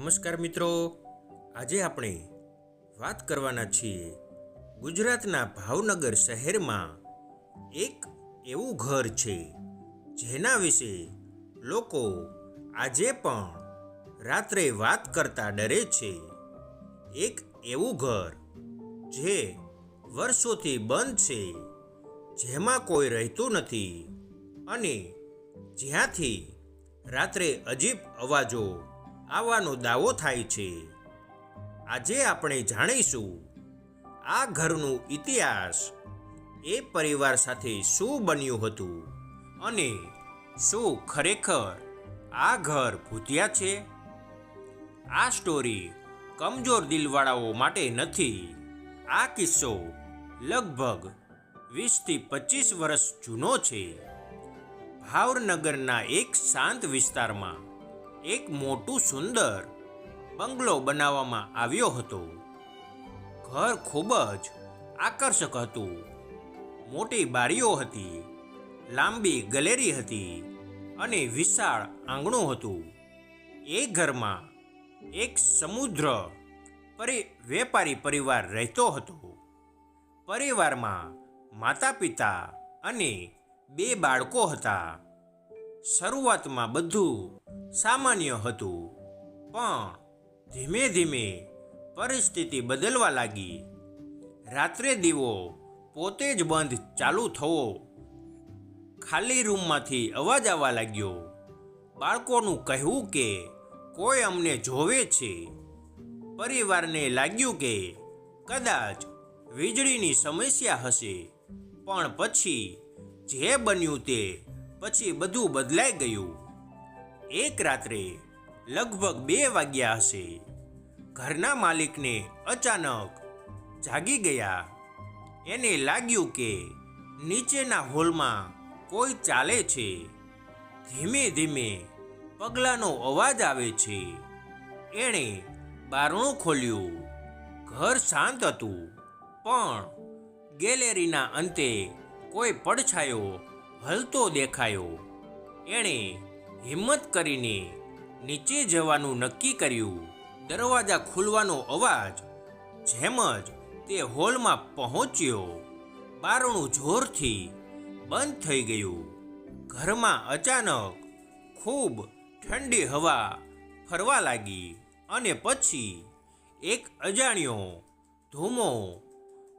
નમસ્કાર મિત્રો, આજે આપણે વાત કરવાના છીએ ગુજરાતના ભાવનગર શહેરમાં એક એવું ઘર છે જેના વિશે લોકો આજે પણ રાત્રે વાત કરતા ડરે છે. એક એવું ઘર જે વર્ષોથી બંધ છે, જેમાં કોઈ રહેતું નથી અને જ્યાંથી રાત્રે અજીબ અવાજો આવવાનો દાવો થાય છે. આજે આપણે જાણીશું આ ઘરનું ઇતિહાસ, એ પરિવાર સાથે શું બન્યું હતું અને શું ખરેખર આ ઘર ભૂતિયા છે. આ સ્ટોરી કમજોર દિલવાળાઓ માટે નથી. આ કિસ્સો લગભગ 20થી 25 વર્ષ જૂનો છે. ભાવનગરના એક શાંત વિસ્તારમાં એક મોટું સુંદર બંગલો બનાવવામાં આવ્યો હતો. ઘર ખૂબ જ આકર્ષક હતું. મોટી બારીઓ હતી, લાંબી ગેલેરી હતી અને વિશાળ આંગણું હતું. એ ઘરમાં એક સમૃદ્ધ વેપારી પરિવાર રહેતો હતો. પરિવારમાં માતા પિતા અને 2 બાળકો હતા. શરૂઆતમાં બધું સામાન્ય હતું, પણ ધીમે ધીમે પરિસ્થિતિ બદલવા લાગી. રાત્રે દીવો પોતે જ બંધ ચાલુ થવો, ખાલી રૂમમાંથી અવાજ આવવા લાગ્યો. બાળકોનું કહેવું કે કોઈ અમને જોવે છે. પરિવારને લાગ્યું કે કદાચ વીજળીની સમસ્યા હશે, પણ પછી જે બન્યું તે પછી બધું બદલાઈ ગયું. એક રાત્રે લગભગ 2 વાગ્યા હશે, ઘરના માલિકને અચાનક જાગી ગયા. એને લાગ્યું કે નીચેના હોલમાં કોઈ ચાલે છે. ધીમે ધીમે પગલાંનો અવાજ આવે છે. એણે બારણું ખોલ્યું. ઘર શાંત હતું, પણ ગેલેરીના અંતે કોઈ પડછાયો હલતો દેખાયો. એણે હિંમત કરીને નીચે જવાનું નક્કી કર્યું. દરવાજા ખુલવાનો અવાજ જેમ જ તે હોલમાં પહોંચ્યો, બારણું જોરથી બંધ થઈ ગયું. ઘરમાં અચાનક ખૂબ ઠંડી હવા ફરવા લાગી અને પછી એક અજાણ્યો ધૂમો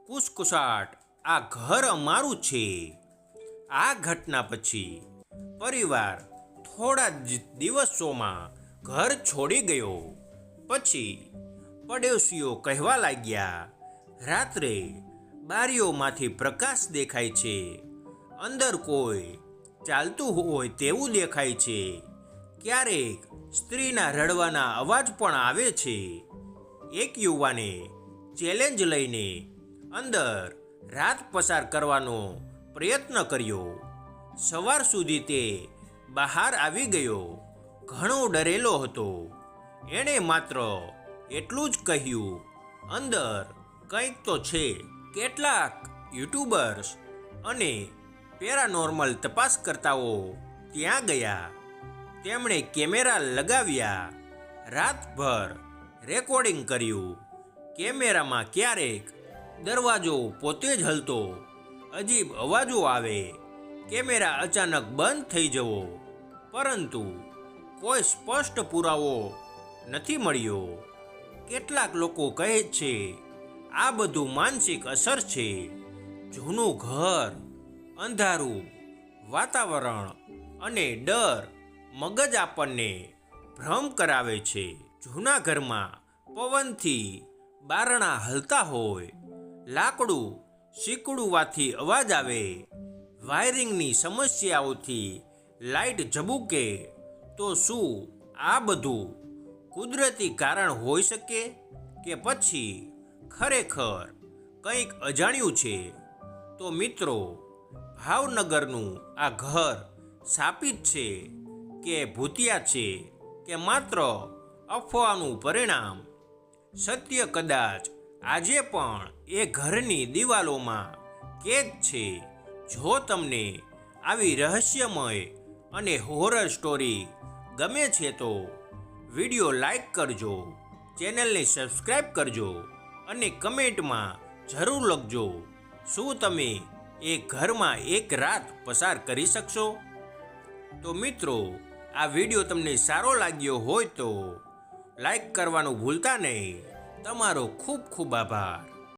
કુસકુસાટ, આ ઘર અમારું છે. આ ઘટના પછી પરિવાર થોડા જ દિવસોમાં ઘર છોડી ગયો. પછી પડોશીઓ કહેવા લાગ્યા, રાત્રે બારીઓમાંથી પ્રકાશ દેખાય છે, અંદર કોઈ ચાલતું હોય તેવું દેખાય છે, ક્યારેક સ્ત્રીના રડવાના અવાજ પણ આવે છે. એક યુવાને ચેલેન્જ લઈને અંદર રાત પસાર કરવાનો પ્રયત્ન કર્યો. સવાર સુધી તે બહાર આવી ગયો. ઘણો ડરેલો હતો. એણે માત્ર એટલું જ કહ્યું, અંદર કંઈક તો છે. કેટલાક યુટ્યુબર્સ અને પેરાનોર્મલ તપાસકર્તાઓ ત્યાં ગયા. તેમણે કેમેરા લગાવ્યા, રાતભર રેકોર્ડિંગ કર્યું. કેમેરામાં ક્યારેક દરવાજો પોતે જ હલતો, અજીબ અવાજો આવે, કેમેરા અચાનક બંધ થઈ જવો, પરંતુ કોઈ સ્પષ્ટ પુરાવો નથી મળ્યો. કેટલાક લોકો કહે છે આ બધું માનસિક અસર છે. જૂનું ઘર, અંધારું વાતાવરણ અને ડર મગજ આપણને ભ્રમ કરાવે છે. જૂના ઘરમાં પવનથી બારણા હલતા હોય, લાકડું શીકડવાથી અવાજ આવે, વાયરિંગની સમસ્યાઓથી લાઇટ ઝબૂકે, તો શું આ બધું કુદરતી કારણ હોઈ શકે કે પછી ખરેખર કંઈક અજાણ્યું છે? તો મિત્રો, ભાવનગરનું આ ઘર શાપિત છે કે ભૂતિયા છે કે માત્ર અફવાનું પરિણામ? સત્ય કદાચ આજે પણ એ ઘરની દિવાલોમાં કેદ છે. જો તમને આવી રહસ્યમય અને હોરર સ્ટોરી ગમે છે તો વિડીયો લાઈક કરજો, ચેનલને સબસ્ક્રાઈબ કરજો અને કમેન્ટમાં જરૂર લખજો, શું તમે એ ઘરમાં એક રાત પસાર કરી શકશો? તો મિત્રો, આ વિડીયો તમને સારો લાગ્યો હોય તો લાઈક કરવાનું ભૂલતા નહીં. તમારો ખૂબ ખૂબ આભાર.